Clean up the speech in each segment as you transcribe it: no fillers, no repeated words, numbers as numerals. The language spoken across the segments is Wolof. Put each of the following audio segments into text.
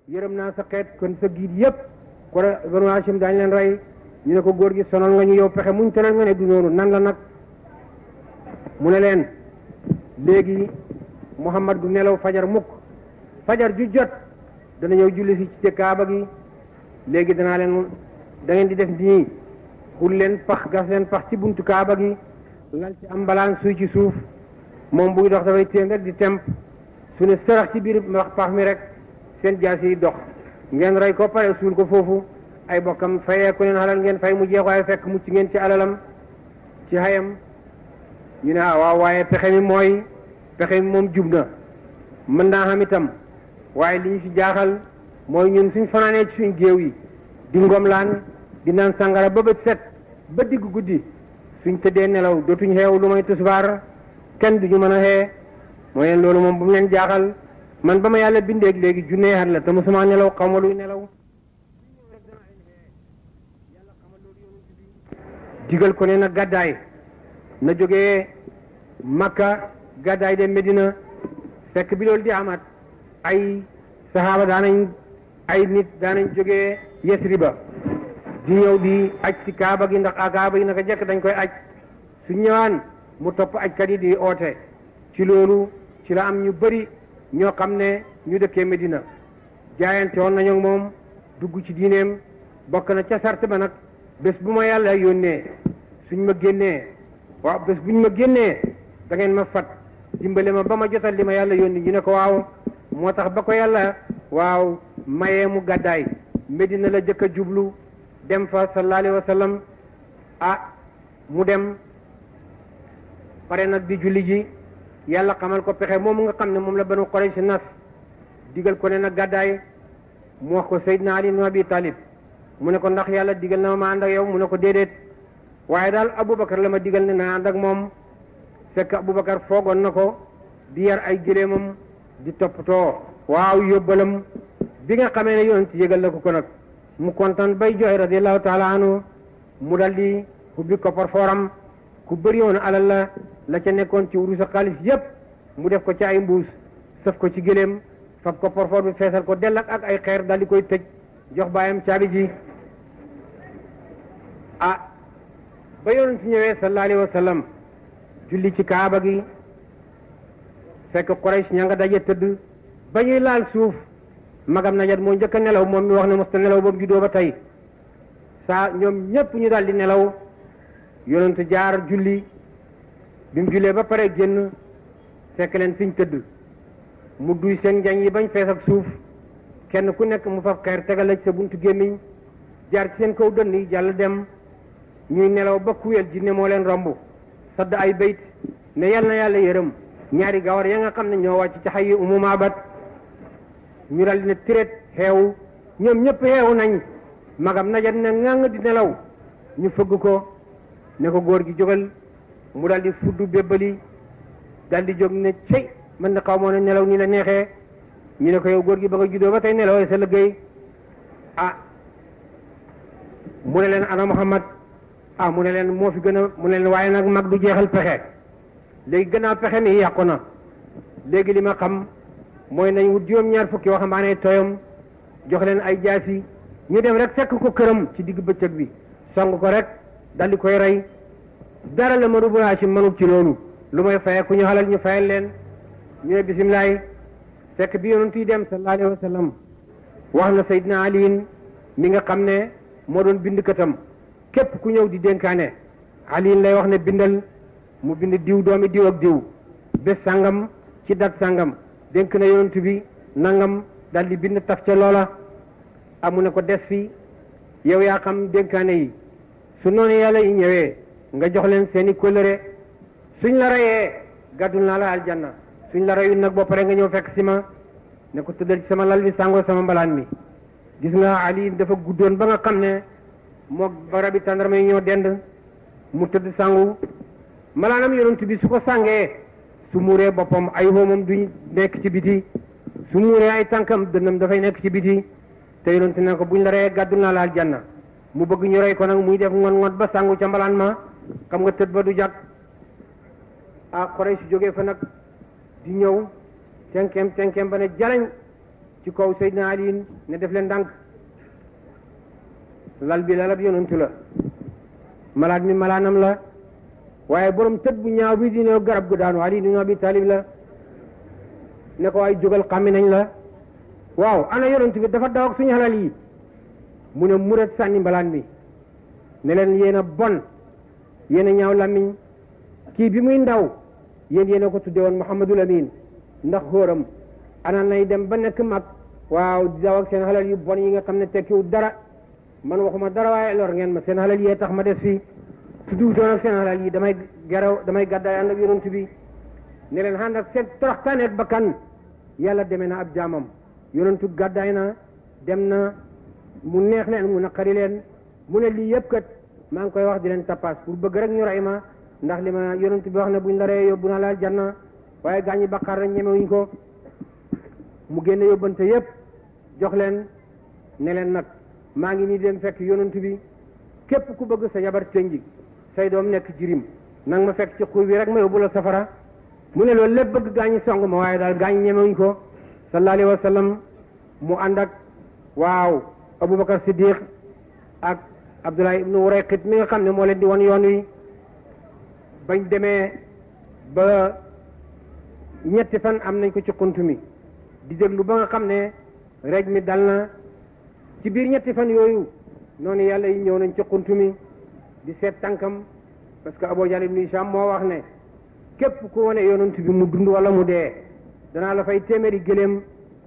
yërëm naa sa xeet kon sa giid yëpp ko Banu Hashim daañu leen rey. ñu ne ko góor gi sonal nga ñu yow pexe muñ tëral nga ne du noonu nan la nag mu ne leen léegi Muhammad du nelaw fajar mukk fajar ju jot dana ñëw julli si ci kaaba gi léegi danaa leen da ngeen di def nii xul leen pax gas leen pax ci buntu kaaba gi lal ci am mbalaan suy ci suuf moom buy dox dafay téen rek di temp su ne sarax ci biir wax pax mi rek seen jaas yi dox ngeen rey ko pare suul ko foofu ay bokkam fayee ku leen xalal ngeen fay mu jeex waaye fekk mucc ngeen ci alalam ci xayam ñu ne waaw waaye pexe mi mooy pexe mi moom jub na mën naa xam itam waaye li ñu ci jaaxal mooy ñun suñ fanaanee ci suñ géew yi di ngomlaan di naan sàngara ba bët set ba digg guddi suñ tëddee nelaw dootuñ xeew lu may tisbaar kenn duñu mën a xee mooy leen loolu moom bu mu leen jaaxal man ba ma yàlla bindeeg léegi junnee at la te mosuma nelaw xaw ma luy nelaw digal ko ne na gàddaay na jógee Makka gàddaay de Medina fekk bi loolu di amat ay saxaaba daanañ ay nit daanañ jógee Yesriba di ñëw di aj ci kaaba gi ndax kaaba gi naka jekk dañ koy aj su ñëwaan mu topp ajkat yi di oote ci loolu ci la am ñu bëri ñoo xam ne ñu dëkkee Medina jaayante woon nañu moom dugg ci diineem bokk na ca sart ba nag bés bu ma yàlla yónnee suñ ma génnee waaw bés buñ ma génnee da ngeen ma fat dimbale ma ba ma jotal li ma yàlla yónni ñu ne ko waaw moo tax ba ko yàlla waaw mayee mu gàddaay Medina la jëkk a jublu dem fa sallallahu alayhi wa sallam mu dem pare nag di julli ji yàlla xamal ko pexe moomu nga xam ne moom la Banu Quraysh nas digal ko ne nag gàddaay mu wax ko Seydina Ali ibn Abi Talib mu ne ko ndax yàlla digal na ma ànd ak yow mu ne ko déedéet waaye daal Aboubacar la ma digal ne naa ànd ak moom fekk Aboubacar foogoon na ko di yar ay gëléemam di toppatoo waaw yóbbalam bi nga xamee ne yonent yëgal na ko nag mu kontaan bay joxe radiyallahu taala anhu mu dal di ubbi koppar fooram ku bëri woon alal la ca nekkoon ci wurus ak xaalis yépp mu def ko ci ay mbuus sëf ko ci gëléem fab koppar foor bi feesal ko dell ak ay xeer dal di koy tëj jox baayam caabi ji ba yonent ñëwee sallallahu alayhi wa sallam julli ci kaaba gi fekk Quraysh ña nga daje tëdd ba ñuy laal suuf magam Najat moo njëkk a nelaw moom mi wax ne mosta nelaw boobu juddoo ba tey saa ñoom ñépp ñu daal di nelaw yonent jaar julli bi mu jullee ba pare génn fekk leen fiñ tëdd mu duy seen njañ yi bañ fees ak suuf kenn ku nekk mu fab xeer tegal la ci sa buntu gémmiñ jaar ci seen kaw dënn yi jàll dem ñuy nelaw ba kuyel jinne moo leen romb sadd ay bayt ne yal na yàlla yërëm ñaari gawar ya nga xam ne ñoo wàcc ci xay Umu Maabat ñu dal di ne tiret xeewu ñoom ñëpp xeewu nañ magam Najat ne ngang di nelaw ñu fëgg ko ne ko góor gi jógal mu dal di fudd bébbali dal di jóg ne cey man na xaw moo ne nelaw nii la neexee ñu ne ko yow góor gi ba nga juddoo ba tey nelawee sa liggéey mu ne leen ana Muhammad mu ne leen moo fi gën a mu ne leen waaye nag mag du jeexal pexe léegi gannaaw pexe mi yàqu na léegi li ma xam mooy nañ wut juróom-ñaar fukki waxambaane tooyam jox leen ay jaasi ñu dem rek fekk ko këram ci digg bëccëg bi song ko rek dal di koy rey dara la Banu Haashim mënut ci loolu lu may faye ku ñu xalal ñu fayal leen ñu ne bisimilaay fekk bi yonent yi dem sallallahu alayhi wa sallam wax na Seydina Ali mi nga xam ne moo doon bind katam képp ku ñëw di dénkaane Ali lay wax ne bindal mu bind diw doomi diw ak diw bés sàngam ci dat sàngam dénk na yonent bi nangam dal di bind taf ca loola amu ne ko des fi yow yaa xam dénkaane yi su noonu yàlla yi ñëwee nga jox leen seeni kóllëre suñ la reyee gàddul naa la aljanna suñ la reyul nag boo pare nga ñëw fekk si ma ne ko tëddal ci sama lal bi sàngoo sama mbalaan mi gis nga Ali dafa guddoon ba nga xam ne moo barabi tàndarma yi ñoo dend mu tëdd sangu malaanam yonent bi su ko sàngee su muuree boppam ay xoomam duñ nekk ci biti su muuree ay tànkam dënnam dafay nekk ci biti te yonent ne ko buñ la reyee gàddul naa la aljanna mu bëgg ñu rey ko nag muy def ngon ba sangu ca mbalaan ma xam nga tëdd ba du jàkk Quraysh jógee fa nag di ñëw tenkeem ba ne jalañ ci kaw Seydina Ali ne def leen ndànk lal bi lalab yonantu la malaat mi malaanam la waaye borom tët bu ñaaw bi dina garab gu daanu Ali ibn Abi Talib la ne ko waaye jógal xàmmi nañ la waaw ana yonantu bi dafa daw ak suñu xalal yi mu ne muret sànni mbalaan mi ne leen yéen a bon yéen a ñaaw làmmiñ kii bi muy ndaw yéen a ko tudde woon Muhammadul Amin ndax xóoram ana nay dem ba nekk mag waaw di daw ak seen xalal yu bon yi nga xam ne tekkiwu dara man waxuma dara waaye lor ngeen ma seen xalal yee tax ma des fii su duutoon ak seen xalal yi damay gàddaay ànd ak yonent bi ne leen ànd ak seen toroxtaaneeg bakkan yàlla demee na ab jaamam yonentu gàddaay na dem na mu neex leen mu naqari leen mu ne lii yëpp kat maa ngi koy wax di leen tappaas pour bëgg rek ñu rey ma ndax li ma yonent bi wax ne buñ la reyee yóbbu na laal janna waaye gaañi baqaar rek ñemewuñ ko mu génne yóbbante yëpp jox leen ne leen nag maa ngi nii dem fekk yonent bi képp ku bëgg sa jabar tënji say doom nekk jirim nang ma fekk ci xuur bi rek ma yóbbu la safara mu ne loolu lépp bëgg gaañi song ma waaye daal gaañi ñemewuñ ko sallallahu alayhi wa sallam mu ànd ak waaw Abubakar Siddiq ak Abdullah ibnu Urayqit mi nga xam ne moo leen di won yoon wi bañ demee ba ñetti fan am nañ ko ci xunt mi di déglu ba nga xam ne rek mi dal na ci biir ñetti fan yooyu noonu yàlla yi ñëw nañ ci xunt mi di seet tànkam parce que Abu Jahl ibn Hisham moo wax ne képp ku wane yonent bi mu dund wala mu dee danaa la fay téeméeri gëléem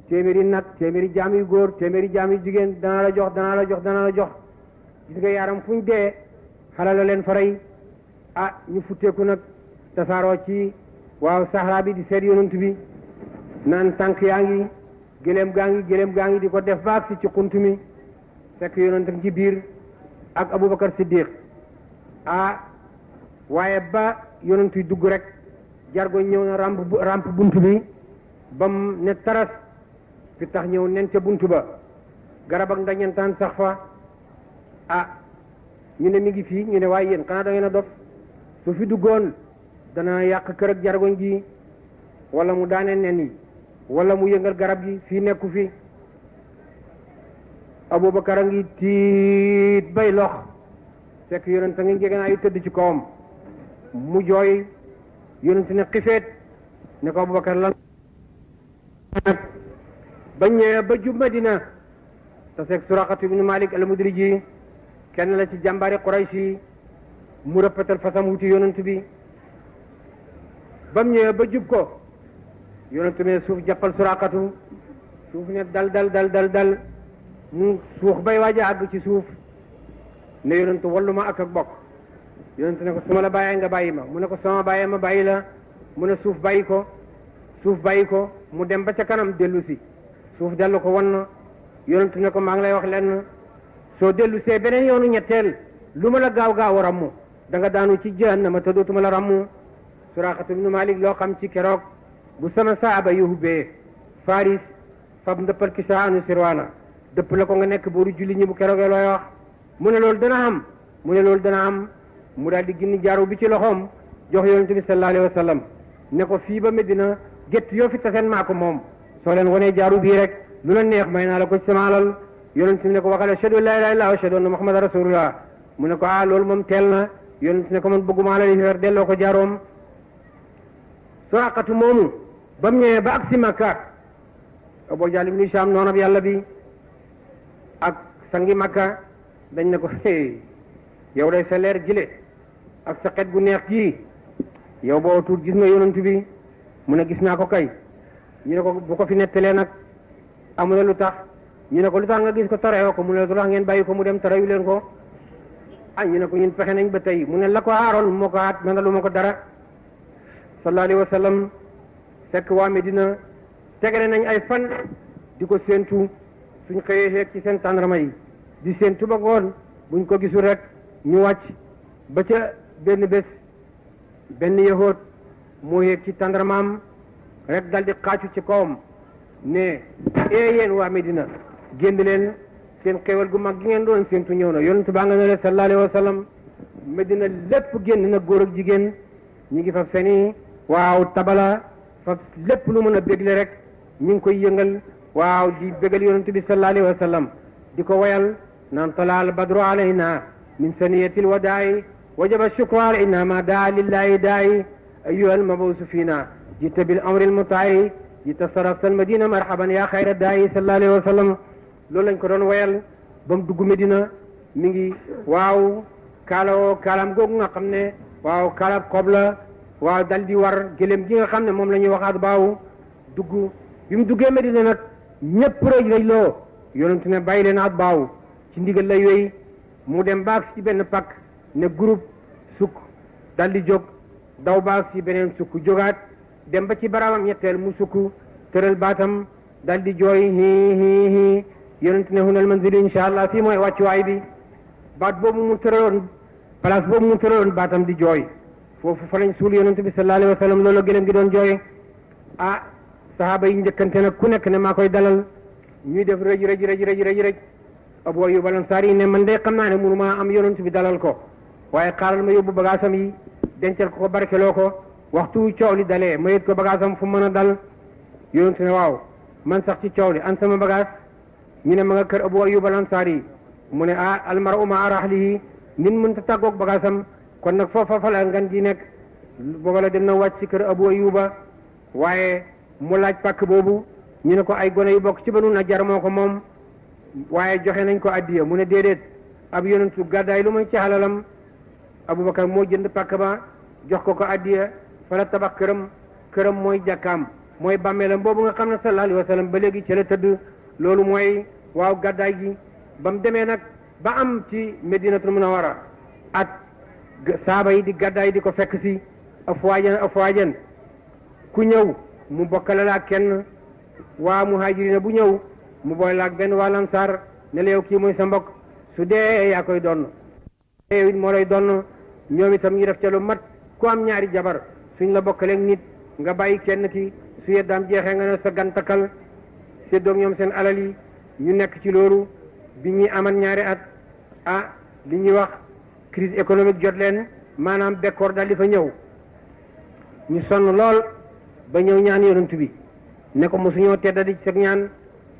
téeméeri nag téeméeri jaam yu góor téeméeri jaam yu jigéen danaa la jox gis nga yaaram fu ñu dee xala la leen faray ñu futteeku nag tasaaroo ci waaw sahara bi di seet yonent bi naan tànk yaa ngi gëléem gaa ngi di ko def baag si ci xunt mi fekk yonent ci biir ak Abubakar Siddiq waaye ba yonent yi dugg rek jargoñ ñëw na ramp bunt bi bam ne taras fi tax ñëw nen ca bunt ba garab ak ndañentaan sax fa ñu ne mi ngi fii ñu ne waaye yéen xanaa da ngeen a dof su fi duggoon dana yàq kër ak jargoñ gi wala mu daane nen yi wala mu yëngal garab gi fii nekku fi Abubakar a ngi tiit bay lox fekk yonent a ngi ngegeen ay tëdd ci kawam mu jooy yonent ne xifeet ne ko Abubakar lan bañ ñëwee ba jub Madina te seeg Suraqatu ibnu Malik al-Mudriji kenn la ci jàmbaari Quraysh yi mu rëppatal fasam wuti yonent bi bam ñëwee ba jub ko yonent ne suuf jàppal Suraqatu suuf ne dal mu suux bay waaja àgg ci suuf ne yonent wallu ma ak bokk yonent ne ko su ma la bàyyee nga bàyyi ma mu ne ko sama bàyyee ma bàyyi la mu ne suuf bàyyi ko mu dem ba ca kanam dellu si suuf dellu ko wan na yonent ne ko maa ngi lay wax lenn soo dellu see beneen yoonu ñetteel lu ma la gaaw a rammu da nga daanu ci jahannama te dootuma la rammu Suraqatu ibnu Malik loo xam ci keroog bu sama saaba yu hubbee Faris fab ndëppal Kisra anu Sirwana dëpp la ko nga nekk booru julli ñi bu keroogee looy wax mu ne loolu dana am mu daal di ginni jaaru bi ci loxoom jox yonent bi sallallahu alayhi wa sallam ne ko fii ba Medina gétt yoo fi taseen maa ko moom soo leen wanee jaaru bii rek lu la neex may naa la ko ci sama alal yonent bi ne ko waxal ashhadu an la ilaha illallah wa ashhadu anna muhammadan rasulullah mu ne ko loolu moom teel na yonent ne ko man bëgguma la li delloo ko jaaroom Suraqatu moomu ba mu ñëwee ba ak si Makka Abu Jahl ibn Hisham noonab yàlla bi ak sangi Makka dañ ne ko yow day sa leer gile ak sa xet gu neex gii yow boo tuut gis nga yonent bi mu ne gis naa ko kay ñu ne ko bu ko fi nettalee nag amu ne lu tax ñu ne ko lu tax nga gis ko tareyoo ko mu ne lu tax ngeen bàyyi ko mu dem tareyu leen ko ñu ne ko ñun pexe nañ ba tey mu ne la ko aaroon moo ko aat man lu ma ko dara sallallahu alayhi wa sallam fekk waa Medina tegale nañ ay fan di ko séentu suñ xëyee xeeg ci seen tàndarma yi di séentu ba ngoon buñ ko gisul rek ñu wàcc ba ca benn bés benn yahoot moo yéeg ci tàndarmaam rek dal di xaacu ci kawam ne yéen waa Medina génn leen seen xéewal gu mag gi ngeen doon séentu ñëw na yonent baa nga ne sallallahu alayhi wa sallam Medina lépp génn na góor ak jigéen ñi ngi fa feni waaw tabala fa lépp lu mën a bégle rek ñu ngi koy yëngal waaw di bégal yonent bi sallallahu alayhi wa sallam di ko wayal naan talaal badru alayna min saniyatil wadaa'i wajaba shukru alayna ma daa lillahi daa'i ayyuha almabuusu fiina jita bil amri almutaa'i jita sarafta almadina marhaban ya xayra daa'i sallallahu alayhi wa sallam loolu lañ ko doon wayal ba mu dugg Medina mi ngi waaw kaalawoo kaalam googu nga xam ne waaw kaalab xob la waaw dal di war gëlëm gi nga xam ne moom la ñuy waxaat baaw dugg bi mu duggee Medina nag ñëpp rëj loo yonent ne bàyyi leen at baaw ci ndigal lay wéy mu dem baag ci benn pakk ne groupe sukk dal di jóg daw baag ci beneen sukk jógaat dem ba ci baraamam ñetteel mu sukk tëral baatam dal di jooy hi yonent ne hunal manzil insha allah fii mooy wàccuwaay bi baat boobu mu tëraloon place boobu mu tëraloon baatam di jooy foofu fa lañ suul yonent bi sallallahu alayhi wa sallam loolu gëlëm gi doon jooy ah sahaaba yi njëkkante nag ku nekk ne maa koy dalal ñuy def rëj Abu Ayyub al-Ansari ne man de xam naa ne mënu maa am yonent bi dalal ko waaye xaaral ma yóbbu bagaasam yi dencal ko barkeloo ko waxtu coow li dalee ma yët ko bagaasam fu mën a dal yonent ne waaw man sax ci coow li an sama bagaas ñu ne ma nga kër Abu Ayyub al-Ansari mu ne almar'u ma'a rahlihi nit mënta tàggoog bagaasam kon nag foofa fa la ngan gi nekk booba la dem na wàcc ci kër Abu Ayyuba waaye mu laaj pàkk boobu ñu ne ko ay gone yu bokk ci Banu Najjar moo ko moom waaye joxe nañ ko addiya mu ne déedéet ab yonentu gàddaay lu muy ci halalam Abubakar moo jënd pàkk ba jox ko addiya fa la tabax këram mooy jàkkaam mooy bàmmeelam boobu nga xam ne sallallahu alayhi wa sallam ba léegi ci la tëdd loolu mooy waaw gàddaay gi ba mu demee nag ba am ci Medinatul Munawwara at saaba yi di gàddaay di ko fekk si afwaajan ku ñëw mu bokkale la kenn waa muhaajirina bu ñëw mu boole la ak benn waa lansaar ne la yow kii mooy sa mbokk su dee yaa koy donn yow it moo lay donn ñoom itam ñu def ca lu mat ku am ñaari jabar suñ la bokkaleeg nit nga bàyyi kenn ki su yeddaam jeexee nga ne sa gan takkal séddoog ñoom seen alal yi ñu nekk ci loolu bi ñuy aman ñaari at li ñuy wax crise économique jot leen maanaam bekkoor daal di fa ñëw ñu sonn lool ba ñëw ñaan yonent bi ne ko mosuñoo tedda di seg ñaan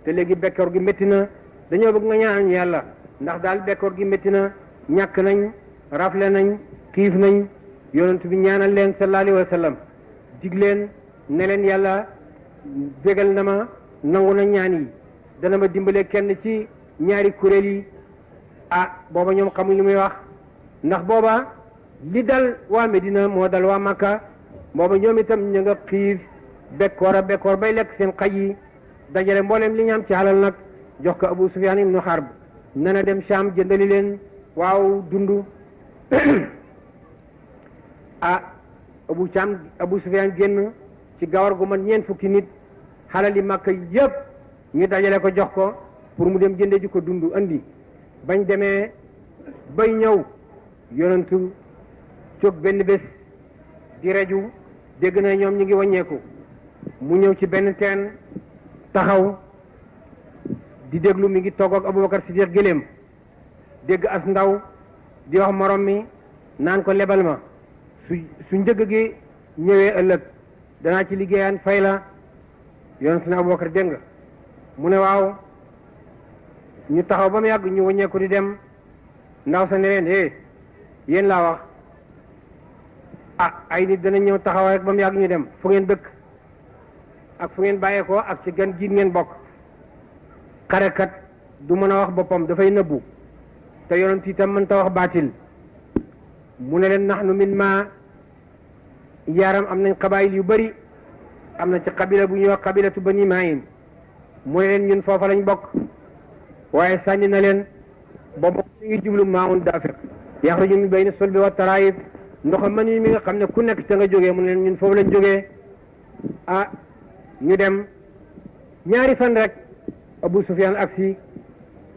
te léegi bekkoor gi métti na dañoo bëgg nga ñaan ñu yàlla ndax daal bekkoor gi métti na ñàkk nañ rafle nañ xiif nañ yonent bi ñaanal leen sallallahu alayhi wa sallam dig leen ne leen yàlla bégal na ma nangu na ñaan yi dana ma dimbale kenn ci ñaari kuréel yi booba ñoom xamuñ lu muy wax ndax booba li dal waa Medina moo dal waa Makka booba ñoom itam ñu nga xiif bekkoor bay lekk seen xaj yi dajale mboolem li ñu am ci halal nag jox ko Abu Sufyaan ibnu Harb nana dem Sham jëndali leen waaw dundu Abu Sufyaan génn ci gawar gu man ñeent fukki nit halal yi Makka yëpp ñu dajale ko jox ko pour mu dem jënde ji ko dundu andi bañ demee bay ñëw yonentu jóg benn bés di reju dégg na ñoom ñu ngi wàññeeku mu ñëw ci benn teen taxaw di déglu mi ngi toog ak Abubakar Siddiq gëléem dégg as ndaw di wax morom mi naan ko lebal ma su njëg gi ñëwee ëllëg danaa ci liggéeyaan fay la yonent ne Abubakar dégg nga mu ne waaw ñu taxaw ba mu yàgg ñu wàññeeku di dem ndaw sa ne leen yéen laa wax ay nit danañ ñëw taxaw rek ba mu yàgg ñu dem fu ngeen dëkk ak fu ngeen bàyyeekoo ak ci gan jiit ngeen bokk xarekat du mën a wax boppam dafay nëbbu te yonent itam mën ta wax baatil mu ne leen naxnu min ma yaaram am nañ xabaayil yu bari am na ci xabila bu ñuy wax xabilatu bani maayin mu ne leen ñun foofa lañ bokk waaye sànni na leen boobu mi ngi jublu maaun daafiq yaxruju min bayni sulbi wa taraayib ndoxam man yi mi nga xam ne ku nekk te nga jógee mu ne leen ñun foofu lañ jógee ñu dem ñaari fan rek Abu Sufyaan aksi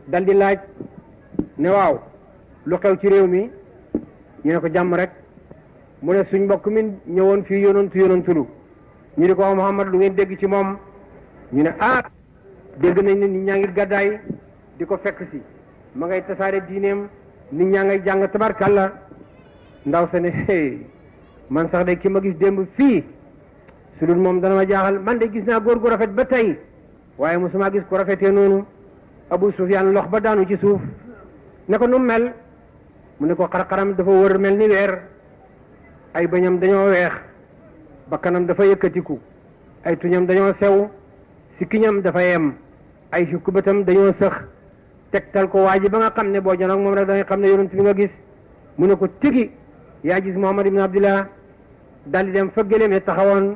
dal di laaj ne waaw lu xew ci réew mi ñu ne ko jàmm rek mu ne suñ mbokk mi ñëwoon fii yonantulu ñu di ko Muhammad lu ngeen dégg ci moom ñu ne dégg nañ ne nit ñaa ngi gàddaay di ko fekk si ma ngay tasaare diineem nit ñaa ngay jàng tabarkàlla ndaw sa ne man sax de ki ma gis démb fii su dul moom dana ma jaaxal man de gis naa góor gu rafet ba tey waaye mosuma gis ko rafetee noonu. Abu Sufyaan lox ba daanu ci suuf ne ko nu mel mu ne ko xar-xaram dafa wër mel ni weer, ay bëñam dañoo weex, bakkanam dafa yëkkatiku, ay tuñam dañoo sew, sikkiñam dafa yem, ay sukk bëtam dañoo sëx. tegtal ko waa ji ba nga xam ne boo janoog moom rek da nga xam ne yonent bi nga gis. mu ne ko tigi yaa gis Muhammad ibn Abdillah. daldi dem fa gëléem ya taxawoon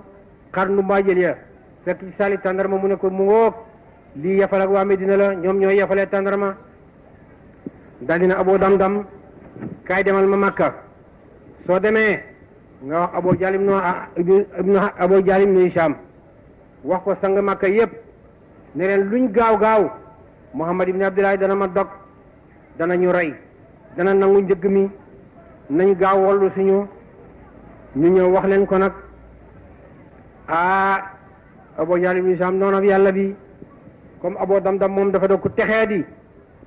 xar nu mbaajël ya fekk ci saali tàndarma mu ne ko mu ngoog lii yafal ak waa Medina la, ñoom ñooy yafalee tàndarma. daldi na Abu Damdam kaay demal ma Makka, soo demee nga wax Abu Jahl ibnu Hisham wax ko sang Makka yépp ne leen luñ gaaw gaaw Muhammad ibn Abdillah dana ma dog, dana ñu rey, dana nangu njëgg mi, nañ gaaw wallu suñu. ñu ñëw wax leen ko nag Abu Jahl ibn Hisham noonu yàlla bi comme Abu Damdam moom dafa doon ku texee di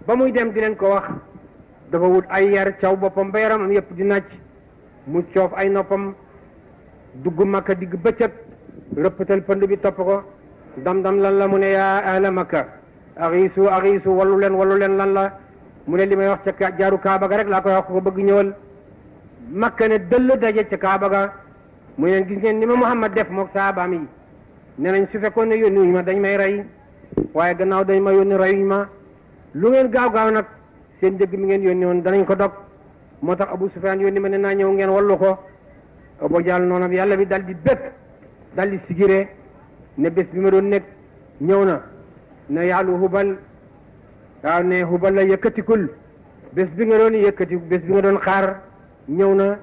ba muy dem di leen ko wax dafa wut ay yar caw boppam ba yaramam yëpp di nàcc mu coof ay noppam dugg Makka digg bëccëg rëppatal pënd bi topp ko. Damdam lan la mu ne yaa ahla Makka axiisu wallu leen lan la mu ne li may wax ca jaaru Kaaba ga rek laa koy wax ko bëgg ñëwal. Makka ne dëll daje ca Kaaba ga mu leen gis ngeen ni ma Muhammad def mook saabaam yi ne nañ su fekkoon ne yónni wuñ ma dañ may rey, waaye gannaaw dañ ma yónni reyuñ ma, lu ngeen gaaw gaaw nag seen njëgg mi ngeen yónni woon danañ ko dog. moo tax Abu Sufyaan yónni ma ne naa ñëw ngeen wallu ko. Abu Jahl noonu bi yàlla bi dal di bëgg dal di sigire ne bés bi ma doon nekk ñëw na ne yàllu Hubal waaw ne Hubal la yëkkatikul bés bi nga doon yëkkati bés bi nga doon xaar ñëw na.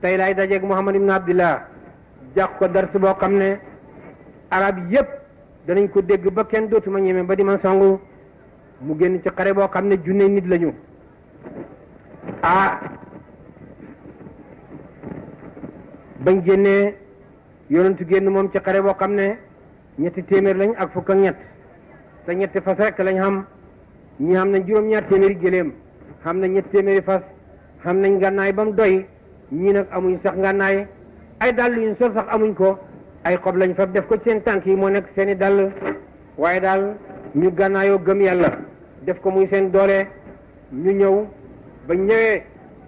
tey laay dajeeg Muhammad ibn Abdillah jàq ko dars boo xam ne arab yépp danañ ko dégg ba kenn dootuma ñeme ba di ma songu. mu génn ci xare boo xam ne junne nit lañu. bañ génnee yonentu génn moom ci xare boo xam ne ñetti téeméer lañ ak fukk ak ñett te ñetti fas rek lañ xam. ñi xam nañ juróom-ñaar téeméeri gëléem, xam nañ ñetti téeméeri fas, xam nañ gànnaay ba mu doy. ñii nag amuñ sax ngànnaay, ay dàll yuñ sol sax amuñ ko, ay xob lañ fa def ko seen tànk yi moo nekk seeni dàll. waaye daal ñu gànnaayoo gëm yàlla def ko muy seen doole. ñu ñëw ba ñëwee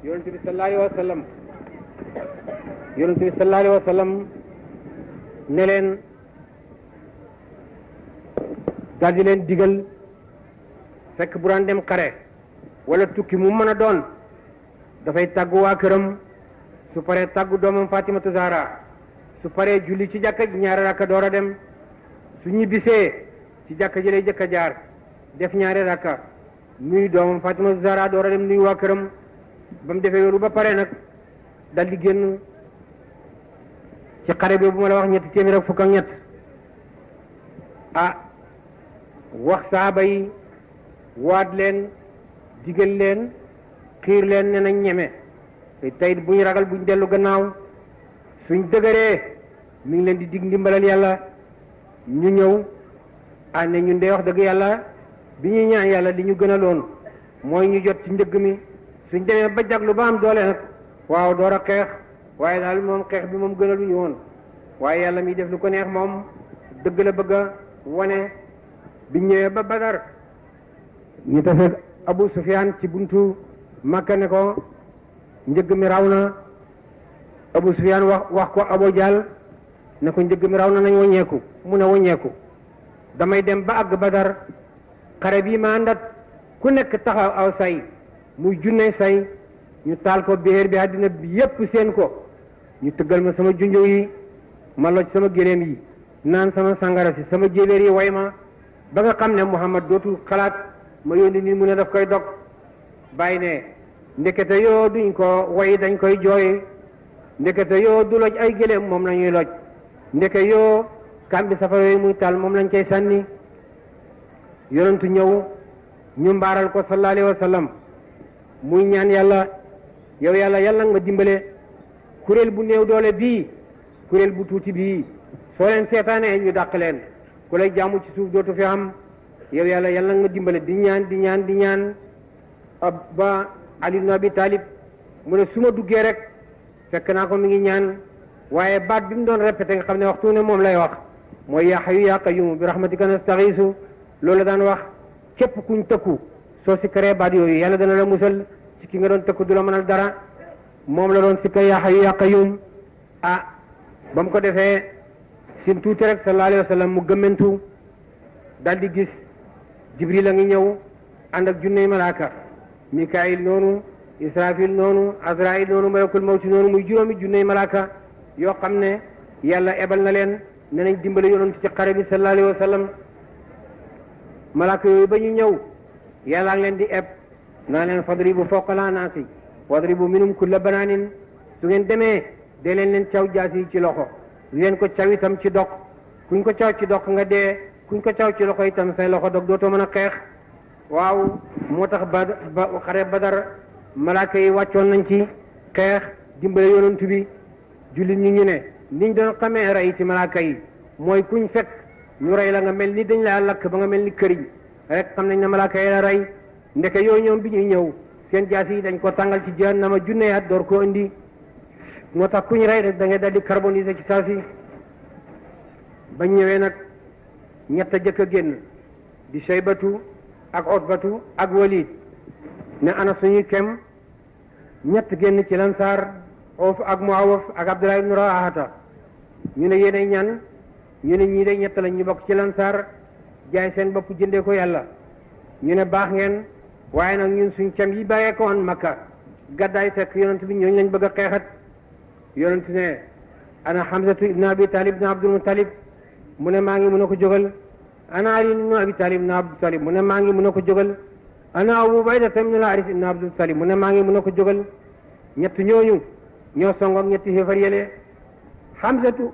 yonent bi sallallahu alayhi wa sallam ne leen daal di leen digal fekk bu daan dem xare wala tukki mu mën a doon dafay tàggu waa këram, su paree tàggu doomam Fatimatu Zahra, su paree julli ci jàkka ji ñaari rakka door a dem, su ñibbisee ci jàkka ji lay jëkk a jaar def ñaari rakka nuyu doomam Fatimatu Zahra door a dem nuyu waa këram. ba mu defee loolu ba pare nag dal di génn ci xare bi bu ma la wax ñetti téeméer ak fukk ak ñett. wax saaba yi waat leen digal leen xiir leen ne nañ ñeme te tey bu ñu ragal buñ dellu gannaaw suñ dëgëree mi ngi leen di dig ndimbalal yàlla. ñu ñëw ne ñun de wax dëgg yàlla bi ñuy ñaan yàlla li ñu gën a loon mooy ñu jot ci njëgg mi, suñ demee ba jaglu ba am doole nag waaw door a xeex, waaye daal moom xeex bi moom gënaluñu woon. waaye yàlla mi def lu ko neex moom dëgg la bëgg a wane. biñ ñëwee ba Badar ñu tase Abu Sufyaan ci buntu Makka ne ko njëgg mi raw na. Abu Sufyaan wax ko Abu Jahl ne ko njëgg mi raw na nañ waññeeku. mu ne waññeeku damay dem ba àgg Badar xare bii ma àndat ku nekk taxaw aw say muy junne say ñu taal ko biir bi àddina bi yépp seen ko, ñu tëggal ma sama junjo yi, ma loj sama géléem yi, naan sama sangara si, sama jéebéer yi way ma ba nga xam ne Muhammad dootu xalaat ma yónni nii mu ne daf koy dog. bàyyi ne ndekete yoo duñ ko way dañ koy jooy, ndekete yoo du loj ay géléem moom lañuy loj, ndeke yoo kàmbi safara yooyu muy taal moom lañ koy sànni. yonentu ñëw ñu mbaaral ko sallallahu alayhi wa sallam muy ñaan yàlla, yow yàlla yàlla nga ma dimbale kuréel bu néew doole bii, kuréel bu tuuti bii soo leen seetaanee ñu dàq leen, ku lay jaamu ci suuf dootu fi am. yow yàlla yàlla nga ma dimbale di ñaan ba Ali ibn Abi Talib mu ne su ma duggee rek fekk naa ko mi ngi ñaan, waaye baat bi mu doon répété nga xam ne waxtu ne moom lay wax mooy yaa hayyu yaa qayyum bi rahmatika nastaxiisu loolu la daan wax képp kuñ tëkku soo si karee baat yooyu yàlla dana la musal ci ki nga doon tëkku du la mënal dara moom la doon sikka yaa hayyu yaa qayyum ba mu ko defee sin tuuti rek sallallahu alayhi wa sallam mu gëmmentu daal di gis jibril a ngi ñëw ànd ak junney malaaka mikaayil noonu israfil noonu azrail noonu malakul mawti noonu muy juróomi junney malaaka yoo xam ne yàlla ebal na leen ne nañ dimbale yonent ci xare bi sallallahu alayhi wa sallam malaaka yooyu ba ñu ñëw yàlla ngi leen di eb naa leen fadribu fawqa naasi wadribu minhum kulla banaanin su ngeen demee dee leen caw jaas yi ci loxo su ngeen ko caw itam ci dok kuñ ko caw ci dok nga dee kuñ ko caw ci loxo itam say loxo dog dootoo mën a xeex waaw moo tax ba xare Badar malaaka yi wàccoon nañ ci xeex dimbale yonent bi jullit ñu ne niñ doon xamee rey ci malaaka yi mooy kuñ fekk ñu rey la nga mel ni dañ laa lakk ba nga mel ni këriñ rek xam nañ ne malaaka yi la rey ndeke yooyu ñoom bi ñuy ñëw seen jaas yi dañ ko tàngal ci jahannama junneyaat door koo indi moo tax kuñ rey rek da ngay daldi carbonisé ci saa si bañ ñëwee nag ñett a jëkk a génn di Shaybatu ak Utbatu ak Walid ne ana suñuy kem ñett génn ci Lansaar Awf ak Muawaf ak Abdullah ibn Rawahata ñu ne yéenay ñan ñu ne ñii de ñett lañ ñu bokk ci Lansaar jaay seen bopp jëndee ko yàlla ñu ne baax ngeen waaye nag ñun suñ kem yi bàyyee ko woon Makka gàddaay fekk yonent bi ñooñu lañ bëgg a xeexat yonent ne ana Hamzatu ibn Abi Talib ibn Abdul Muttalib mu ne maa ngi mun a ko jógal ana Ali ibn Abi Talib ibn Abdul Talib mu ne maa ngi mun a ko jógal ana Abu Ubayda ibn al-Haris ibn Abdul Talib mu ne maa ngi mun a ko jógal ñett ñooñu ñoo songoog ñetti xéefar yële Hamzatu